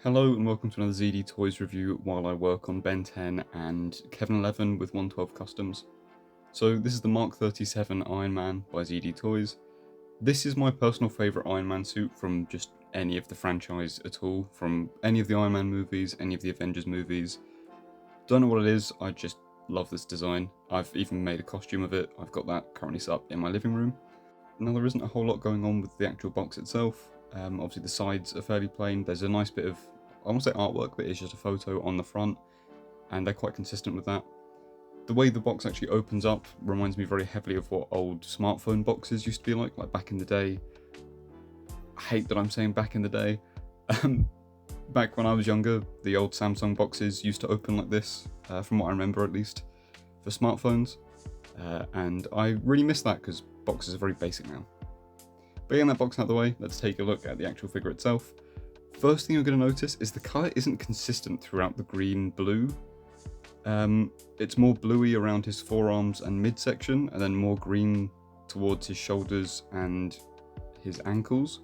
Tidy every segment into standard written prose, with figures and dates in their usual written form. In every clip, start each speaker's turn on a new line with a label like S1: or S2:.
S1: Hello and welcome to another ZD Toys review while I work on Ben 10 and Kevin 11 with 112 Customs. So this is the Mark 37 Iron Man by ZD Toys. This is my personal favourite Iron Man suit from just any of the franchise at all, from any of the Iron Man movies, any of the Avengers movies. Don't know what it is, I just love this design. I've even made a costume of it, I've got that currently set up in my living room. Now there isn't a whole lot going on with the actual box itself. Obviously the sides are fairly plain. There's a nice bit of, I won't say artwork, but it's just a photo on the front, and they're quite consistent with that. The way the box actually opens up reminds me very heavily of what old smartphone boxes used to be like back in the day. I hate that I'm saying back in the day. Back when I was younger, the old Samsung boxes used to open like this, from what I remember at least, for smartphones. And I really miss that because boxes are very basic now. But getting that box out of the way, let's take a look at the actual figure itself. First thing you're going to notice is the colour isn't consistent throughout the green-blue. It's more bluey around his forearms and midsection, and then more green towards his shoulders and his ankles.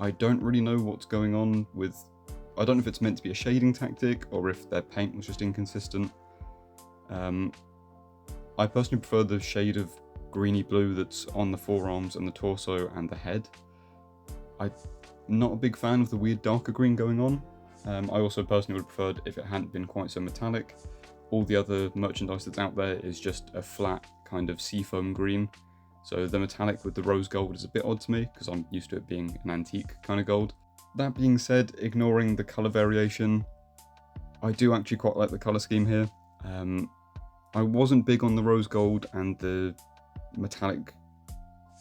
S1: I don't really know what's going on with... I don't know if it's meant to be a shading tactic, or if their paint was just inconsistent. I personally prefer the shade of greeny blue that's on the forearms and the torso and the head. I'm not a big fan of the weird darker green going on. I also personally would have preferred if it hadn't been quite so metallic. All the other merchandise that's out there is just a flat kind of seafoam green. So the metallic with the rose gold is a bit odd to me because I'm used to it being an antique kind of gold. That being said, ignoring the colour variation, I do actually quite like the colour scheme here. I wasn't big on the rose gold and the metallic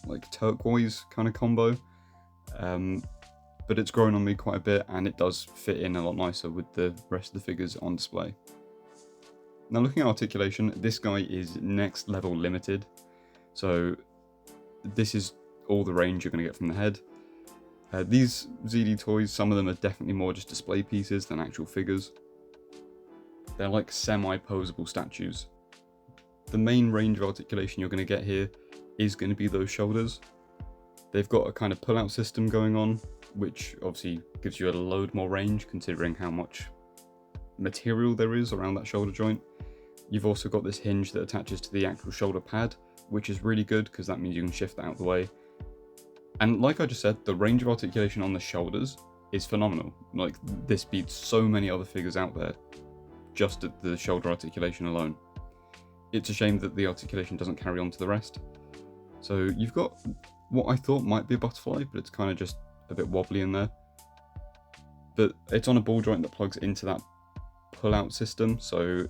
S1: like turquoise kind of combo, but it's grown on me quite a bit and it does fit in a lot nicer with the rest of the figures on display. Now looking at articulation, this guy is next level limited, so this is all the range you're going to get from the head. These ZD toys, some of them are definitely more just display pieces than actual figures. They're like semi-posable statues. The main range of articulation you're going to get here is going to be those shoulders. They've got a kind of pull-out system going on, which obviously gives you a load more range considering how much material there is around that shoulder joint. You've also got this hinge that attaches to the actual shoulder pad, which is really good because that means you can shift that out of the way. And like I just said, the range of articulation on the shoulders is phenomenal. Like, this beats so many other figures out there just at the shoulder articulation alone. It's a shame that the articulation doesn't carry on to the rest. So you've got what I thought might be a butterfly, but it's kind of just a bit wobbly in there. But it's on a ball joint that plugs into that pull-out system, so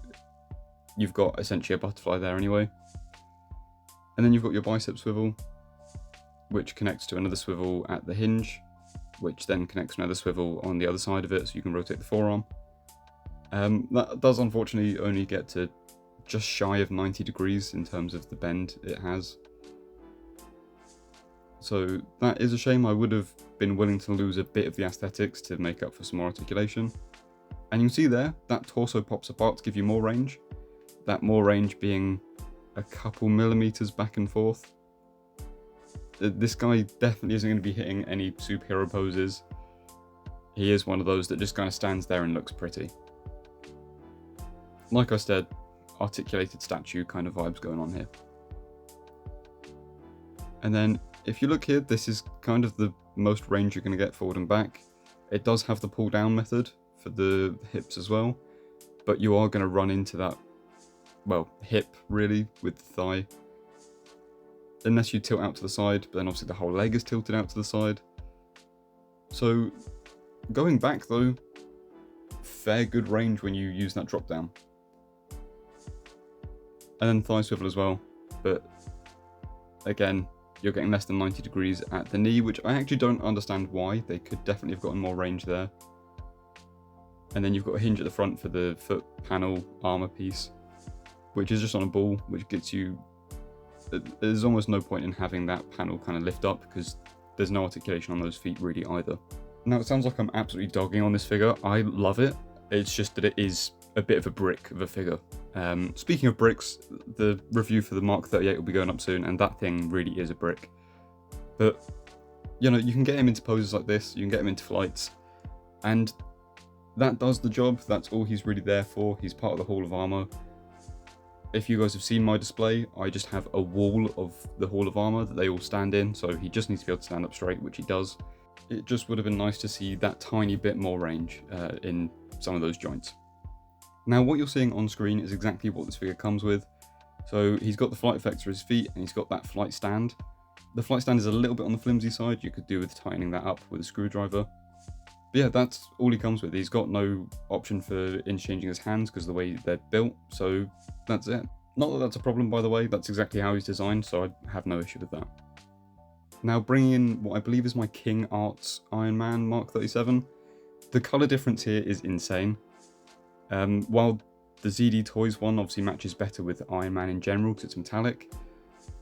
S1: you've got essentially a butterfly there anyway. And then you've got your bicep swivel, which connects to another swivel at the hinge, which then connects to another swivel on the other side of it, so you can rotate the forearm. That does unfortunately only get to just shy of 90 degrees in terms of the bend it has. So that is a shame. I would have been willing to lose a bit of the aesthetics to make up for some more articulation. And you can see there, that torso pops apart to give you more range. That more range being a couple millimeters back and forth. This guy definitely isn't going to be hitting any superhero poses. He is one of those that just kind of stands there and looks pretty. Like I said, articulated statue kind of vibes going on here. And then if you look here, this is kind of the most range you're going to get forward and back. It does have the pull down method for the hips as well, but you are going to run into that, well, hip really with the thigh. Unless you tilt out to the side, but then obviously the whole leg is tilted out to the side. So going back though, fair good range when you use that drop down. And then thigh swivel as well, but again, you're getting less than 90 degrees at the knee, which I actually don't understand why. They could definitely have gotten more range there. And then you've got a hinge at the front for the foot panel armor piece, which is just on a ball, which gets you... There's almost no point in having that panel kind of lift up because there's no articulation on those feet really either. Now it sounds like I'm absolutely dogging on this figure. I love it. It's just that it is a bit of a brick of a figure. Speaking of bricks, the review for the Mark 38 will be going up soon, and that thing really is a brick. But, you know, you can get him into poses like this, you can get him into flights, and that does the job. That's all he's really there for. He's part of the Hall of Armor. If you guys have seen my display, I just have a wall of the Hall of Armor that they all stand in, so he just needs to be able to stand up straight, which he does. It just would have been nice to see that tiny bit more range in some of those joints. Now what you're seeing on screen is exactly what this figure comes with. So he's got the flight effects for his feet, and he's got that flight stand. The flight stand is a little bit on the flimsy side. You could do with tightening that up with a screwdriver. But yeah, that's all he comes with. He's got no option for interchanging his hands because of the way they're built, so that's it. Not that that's a problem, by the way. That's exactly how he's designed, so I have no issue with that. Now bringing in what I believe is my King Arts Iron Man Mark 37. The colour difference here is insane. While the ZD Toys one obviously matches better with Iron Man in general because it's metallic,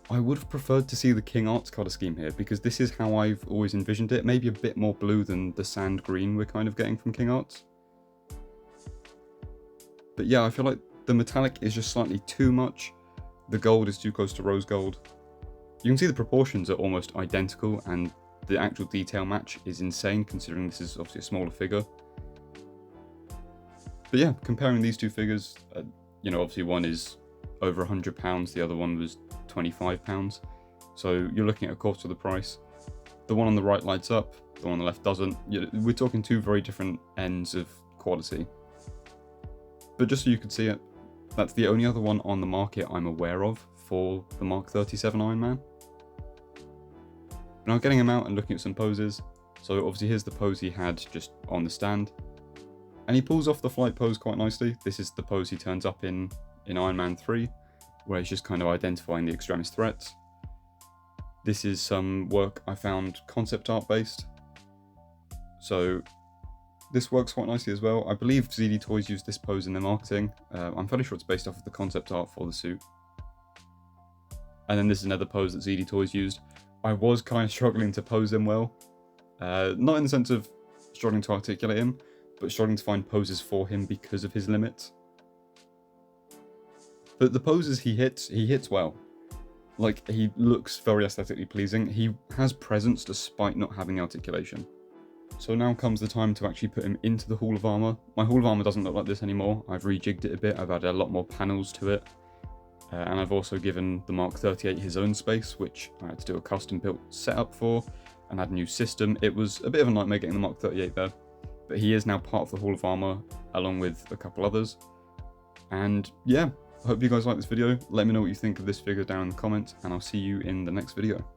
S1: I would have preferred to see the King Arts colour scheme here because this is how I've always envisioned it. Maybe a bit more blue than the sand green we're kind of getting from King Arts. But yeah, I feel like the metallic is just slightly too much. The gold is too close to rose gold. You can see the proportions are almost identical and the actual detail match is insane considering this is obviously a smaller figure. But yeah, comparing these two figures, you know, obviously one is over £100, the other one was £25. So you're looking at a quarter of the price. The one on the right lights up, the one on the left doesn't. We're talking two very different ends of quality. But just so you can see it, that's the only other one on the market I'm aware of for the Mark 37 Iron Man. Now getting him out and looking at some poses. So obviously here's the pose he had just on the stand. And he pulls off the flight pose quite nicely. This is the pose he turns up in Iron Man 3, where he's just kind of identifying the extremist threats. This is some work I found concept art based. So this works quite nicely as well. I believe ZD Toys used this pose in their marketing. I'm fairly sure it's based off of the concept art for the suit. And then this is another pose that ZD Toys used. I was kind of struggling to pose him well. Not in the sense of struggling to articulate him, but struggling to find poses for him because of his limits. But the poses he hits well. Like, he looks very aesthetically pleasing. He has presence despite not having the articulation. So now comes the time to actually put him into the Hall of Armor. My Hall of Armor doesn't look like this anymore. I've rejigged it a bit. I've added a lot more panels to it. And I've also given the Mark 38 his own space, which I had to do a custom built setup for and add a new system. It was a bit of a nightmare getting the Mark 38 there. But he is now part of the Hall of Armor, along with a couple others. And yeah, I hope you guys like this video. Let me know what you think of this figure down in the comments, and I'll see you in the next video.